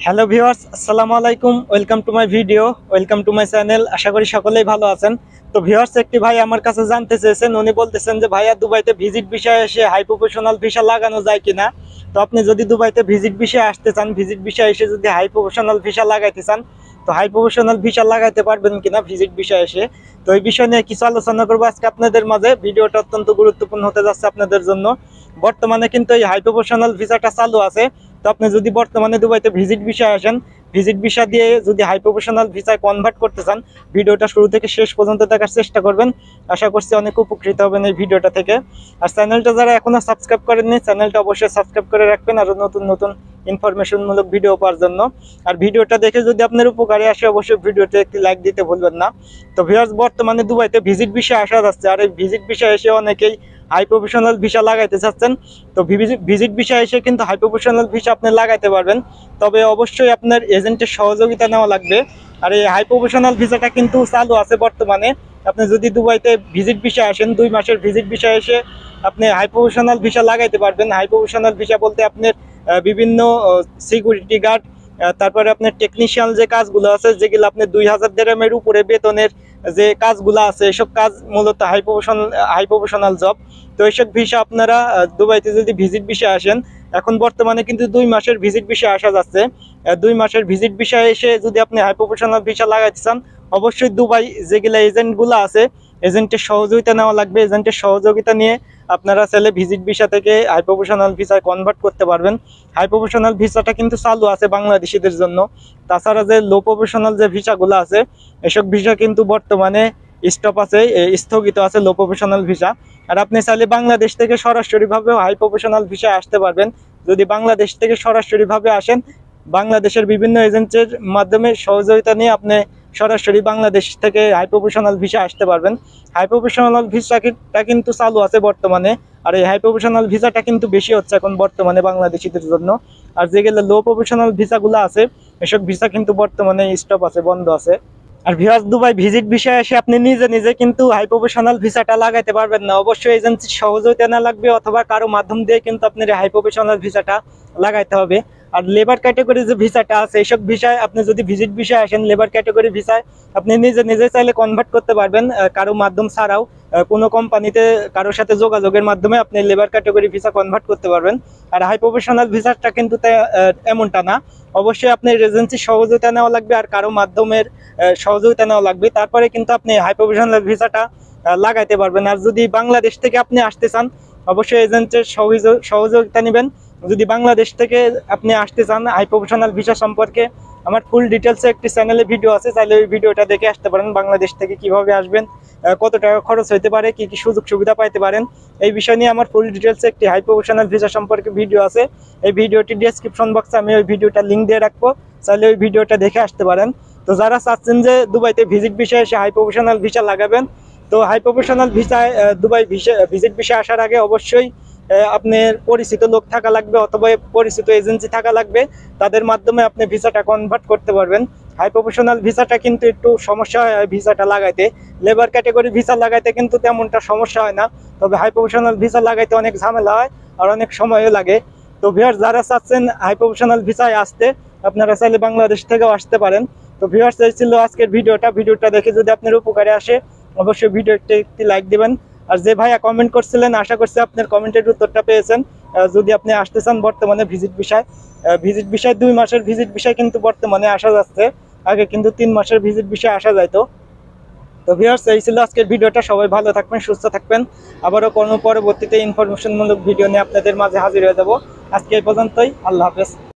Hello viewers, আসসালামু আলাইকুম। Welcome to my video, welcome to my channel. আশা করি সকলেই ভালো আছেন। তো ভিউয়ার্স, একটি ভাই আমার কাছে জানতে চেয়েছেন, উনি বলতেছেন যে ভাইয়া দুবাইতে ভিজিট ভিসায় এসে হাই প্রফেশনাল ভিসা লাগানো যায় কিনা। তো আপনি যদি দুবাইতে ভিজিট ভিসায় আসতে চান, ভিজিট ভিসা এসে যদি হাই প্রফেশনাল ভিসা লাগাইতে চান, তো হাই প্রফেশনাল ভিসা লাগাইতে পারবেন কিনা ভিজিট ভিসা এসে। তো এই বিষয় নিয়ে কিছু আলোচনা করবো আজকে আপনাদের মাঝে। ভিডিওটা অত্যন্ত গুরুত্বপূর্ণ হতে যাচ্ছে আপনাদের জন্য। বর্তমানে কিন্তু এই হাই প্রফেশনাল ভিসাটা চালু আছে। তো আপনি যদি বর্তমানে দুবাইতে ভিজিট ভিসায় আসেন, ভিজিট ভিসা দিয়ে যদি হাই প্রফেশনাল ভিসায় কনভার্ট করতে চান, ভিডিওটা শুরু থেকে শেষ পর্যন্ত দেখার চেষ্টা করবেন। আশা করছি অনেক উপকৃত হবেন এই ভিডিওটা থেকে। আর চ্যানেলটা যারা এখনো সাবস্ক্রাইব করেননি, চ্যানেলটা অবশ্যই সাবস্ক্রাইব করে রাখবেন আরো নতুন নতুন ইনফরমেশনমূলক ভিডিও পাওয়ার জন্য। আর ভিডিওটা দেখে যদি আপনার উপকারে আসে, অবশ্যই ভিডিওতে একটি লাইক দিতে ভুলবেন না। তো ভিউয়ার্স, বর্তমানে দুবাইতে ভিজিট ভিসা আসা যাচ্ছে, আর এই ভিজিট ভিসা এসে অনেকেই হাই প্রফেশনাল ভিসা লাগাইতে চাচ্ছেন। তো ভিজিট ভিসা এসে কিন্তু হাই প্রফেশনাল ভিসা আপনি লাগাইতে পারবেন, তবে অবশ্যই আপনার এজেন্টের সহযোগিতা নেওয়া লাগবে। আর এই হাই প্রফেশনাল ভিসাটা কিন্তু চালু আছে বর্তমানে। আপনি যদি দুবাইতে ভিজিট ভিসা আসেন, 2 মাসের ভিজিট ভিসা এসে আপনি হাই প্রফেশনাল ভিসা লাগাইতে পারবেন। হাই প্রফেশনাল ভিসা বলতে আপনার বিভিন্ন সিকিউরিটি গার্ড, তারপরে আপনার টেকনিশিয়ান যে কাজগুলো আছে, যেগুলো আপনি 2000 দিরহামের উপরে বেতনের যে কাজগুলো আছে, এসব কাজ মূলত হাই প্রফেশনাল জব। তো এইসব ভিসা আপনারা দুবাইতে যদি ভিজিট ভিসা আসেন, এখন বর্তমানে কিন্তু 2 মাসের ভিজিট ভিসা আসা যাচ্ছে। 2 মাসের ভিজিট ভিসা এসে যদি আপনি হাই প্রফেশনাল ভিসা লাগাইতে চান, অবশ্যই দুবাই যেগুলো এজেন্টগুলো আছে, এজেন্টের সহযোগিতা নেওয়া লাগবে। এজেন্টের সহযোগিতা নিয়ে আপনারা চাইলে ভিজিট ভিসা থেকে হাই প্রফেশনাল ভিসায় কনভার্ট করতে পারবেন। হাই প্রফেশনাল ভিসাটা কিন্তু চালু আছে বাংলাদেশিদের জন্য। তাছাড়া যে লো প্রফেশনাল যে ভিসাগুলো আছে, এসব ভিসা কিন্তু বর্তমানে স্টপ আছে, স্থগিত আছে লো প্রফেশনাল ভিসা। আর আপনি চাইলে বাংলাদেশ থেকে সরাসরিভাবে হাই প্রফেশনাল ভিসায় আসতে পারবেন। যদি বাংলাদেশ থেকে সরাসরিভাবে আসেন, বাংলাদেশের বিভিন্ন এজেন্টের মাধ্যমে সহযোগিতা নিয়ে আপনি সরাসরি বাংলাদেশ থেকে হাই প্রফেশনাল ভিসা আসতে পারবেন। হাই প্রফেশনাল ভিসাটা কিন্তু চালু আছে বর্তমানে। আর এই হাই প্রফেশনাল ভিসাটা কিন্তু বেশি হচ্ছে এখন বর্তমানে বাংলাদেশিদের জন্য। আর যেগুলো লো প্রফেশনাল ভিসাগুলো আছে, এসব ভিসা কিন্তু বর্তমানে স্টপ আছে, বন্ধ আছে। আর ভিউয়ার্স, দুবাই ভিজিট ভিসা এসে আপনি নিজে নিজে কিন্তু হাই প্রফেশনাল ভিসাটা লাগাইতে পারবেন না। অবশ্যই এজেন্সির সহযোগিতা না লাগবে, অথবা কারো মাধ্যম দিয়ে কিন্তু আপনার হাই প্রফেশনাল ভিসাটা লাগাইতে হবে। আর লেবার ক্যাটাগরি যে ভিসাটা আছে, এইসব ভিসায় আপনি যদি ভিজিট ভিসায় আসেন, লেবার ক্যাটাগরি ভিসায় আপনি নিজে নিজে চাইলে কনভার্ট করতে পারবেন, কারো মাধ্যম ছাড়াও। কোনো কোম্পানিতে কারোর সাথে যোগাযোগের মাধ্যমে আপনি লেবার ক্যাটাগরি ভিসা কনভার্ট করতে পারবেন। আর হাই প্রফেশনাল ভিসাটা কিন্তু এমনটা না, অবশ্যই আপনার এজেন্সির সহযোগিতা নেওয়া লাগবে আর কারো মাধ্যমের সহযোগিতা নেওয়া লাগবে, তারপরে কিন্তু আপনি হাই প্রফেশনাল ভিসাটা লাগাইতে পারবেন। আর যদি বাংলাদেশ থেকে আপনি আসতে চান, অবশ্যই এজেন্টের সহযোগিতা নেবেন। যদি বাংলাদেশ থেকে আপনি আসতে চান, হাই প্রফেশনাল ভিসা সম্পর্কে আমার ফুল ডিটেলসে একটি চ্যানেলে ভিডিও আছে, চাইলে ওই ভিডিওটা দেখে আসতে পারেন। বাংলাদেশ থেকে কিভাবে আসবেন, কত টাকা খরচ হতে পারে, কি কি সুযোগ সুবিধা পাইতে পারেন, এই বিষয় নিয়ে আমার ফুল ডিটেলসে একটি হাই প্রফেশনাল ভিসা সম্পর্কে ভিডিও আছে। এই ভিডিওটি ডেসক্রিপশন বক্সে আমি ওই ভিডিওটা লিঙ্ক দিয়ে রাখবো, চাইলে ওই ভিডিওটা দেখে আসতে পারেন। তো যারা চাচ্ছেন যে দুবাইতে ভিজিট ভিসা এসে হাই প্রফেশনাল ভিসা লাগাবেন, তো হাই প্রফেশনাল ভিসায় দুবাই ভিজিট ভিসা আসার আগে অবশ্যই আপনার পরিচিত লোক থাকা লাগবে, অথবা পরিচিত এজেন্সি থাকা লাগবে, তাদের মাধ্যমে আপনি ভিসাটা কনভার্ট করতে পারবেন। হাই প্রফেশনাল ভিসাটা কিন্তু একটু সমস্যা হয় ভিসাটা লাগাইতে। লেবার ক্যাটাগরি ভিসা লাগাইতে কিন্তু তেমনটা সমস্যা হয় না, তবে হাই প্রফেশনাল ভিসা লাগাইতে অনেক ঝামেলা হয় আর অনেক সময়ও লাগে। তো ভিউয়ার্স, যারা চাচ্ছেন হাই প্রফেশনাল ভিসায় আসতে, আপনারা চাইলে বাংলাদেশ থেকেও আসতে পারেন। তো ভিউয়ার্স, এই ছিল আজকের ভিডিওটা দেখে যদি আপনার উপকারে আসে, অবশ্যই ভিডিওতে একটি লাইক দিবেন। আর যে ভাইয়া কমেন্ট করছিলেন, আশা করছি আপনার কমেন্টের উত্তরটা পেয়েছেন। যদি আপনি আসতে চান বর্তমানে ভিজিট ভিসায় 2 মাসের ভিজিট ভিসায় কিন্তু বর্তমানে আসা যাচ্ছে, আগে কিন্তু 3 মাসের ভিজিট ভিসায় আসা যাইতো। তো ভিউয়ার্স, এই ছিল আজকের ভিডিওটা। সবাই ভালো থাকবেন, সুস্থ থাকবেন। আবারও কোনো পরবর্তীতে ইনফরমেশনমূলক ভিডিও নিয়ে আপনাদের মাঝে হাজির হয়ে যাব। আজকে এই পর্যন্তই। আল্লাহ হাফেজ।